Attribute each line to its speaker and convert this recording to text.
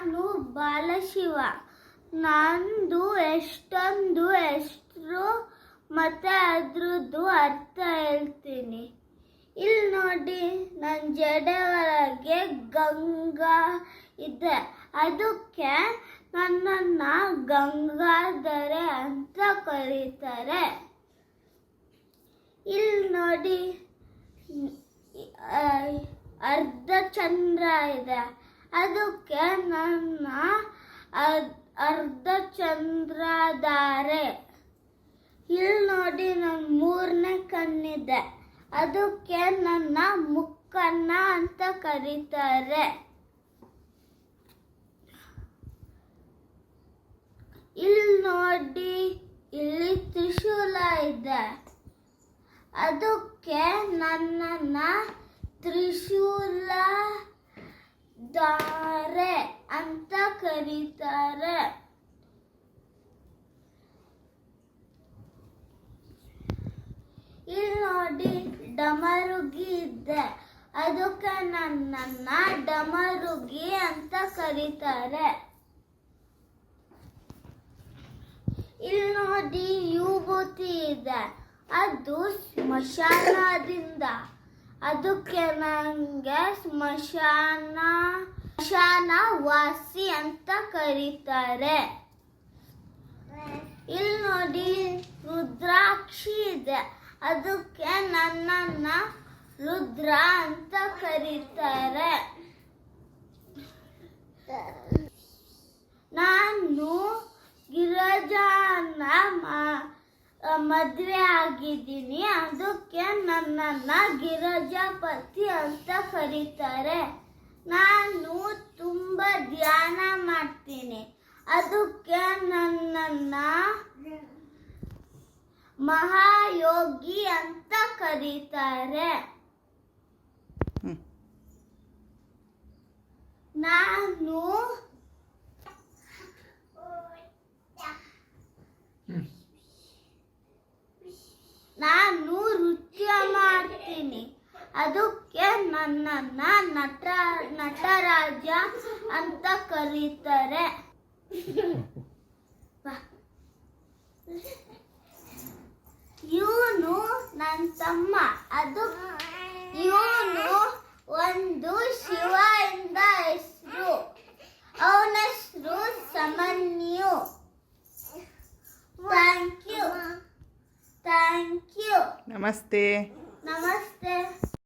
Speaker 1: ನಾನು ಬಾಲಶಿವ. ನಂದು ಎಷ್ಟೊಂದು ಹೆಸರು ಮತ್ತೆ ಅದ್ರದ್ದು ಅರ್ಥ ಹೇಳ್ತೀನಿ. ಇಲ್ಲಿ ನೋಡಿ, ನನ್ನ ಜಡೆ ಒಳಗೆ ಗಂಗಾ ಇದೆ. ಅದಕ್ಕೆ ನನ್ನನ್ನು ಗಂಗಾಧರೆ ಅಂತ ಕರೀತಾರೆ. ಇಲ್ಲಿ ನೋಡಿ, ಅರ್ಧ ಚಂದ್ರ ಇದೆ. ಅದಕ್ಕೆ ನನ್ನ ಅರ್ಧ ಚಂದ್ರಧಾರೆ. ಇಲ್ಲಿ ನೋಡಿ, ನನ್ನ 3ನೇ ಕಣ್ಣಿದೆ. ಅದಕ್ಕೆ ನನ್ನ ಮುಕ್ಕಣ್ಣ ಅಂತ ಕರೀತಾರೆ. ಇಲ್ಲಿ ನೋಡಿ, ಇಲ್ಲಿ ತ್ರಿಶೂಲ ಇದೆ. ಅದಕ್ಕೆ ನನ್ನನ್ನು ತ್ರಿಶೂಲಧಾರೆ ಅಂತ ಕರೀತಾರೆ. ಇಲ್ಲಿ ನೋಡಿ, ಡಮರುಗಿ ಇದೆ. ಅದಕ್ಕೆ ನನ್ನನ್ನು ಡಮರುಗಿ ಅಂತ ಕರೀತಾರೆ. ಇಲ್ಲಿ ನೋಡಿ, ವಿಭೂತಿ ಇದೆ. ಅದು ಸ್ಮಶಾನದಿಂದ. ಅದಕ್ಕೆ ನನಗೆ ಸ್ಮಶಾನವಾಸಿ ಅಂತ ಕರೀತಾರೆ. ಇಲ್ಲಿ ನೋಡಿ, ರುದ್ರಾಕ್ಷಿ ಇದೆ. ಅದಕ್ಕೆ ನನ್ನನ್ನು ರುದ್ರ ಅಂತ ಕರೀತಾರೆ. ನಾನು ಗಿರಿಜಾನ ಮದುವೆ ಆಗಿದ್ದೀನಿ. ಅದಕ್ಕೆ ನನ್ನನ್ನು ಗಿರಿಜಾಪತಿ ಅಂತ ಕರೀತಾರೆ. ನಾನು ತುಂಬ ಧ್ಯಾನ ಮಾಡ್ತೀನಿ. ಅದಕ್ಕೆ ನನ್ನನ್ನು ಮಹಾಯೋಗಿ ಅಂತ ಕರೀತಾರೆ. ನಾನು ನೃತ್ಯ ಮಾಡ್ತೀನಿ. ಅದಕ್ಕೆ ನನ್ನನ್ನು ನಟರಾಜ ಅಂತ ಕರೀತಾರೆ. ಇವನು ನನ್ನ ತಮ್ಮ. ಇವನು ಒಂದು ಶಿವ ಎಂದ ಹೆಸರು. ಅವನ ಹೆಸರು ಸಮನ್ಯು. Thank you.
Speaker 2: ನಮಸ್ತೆ.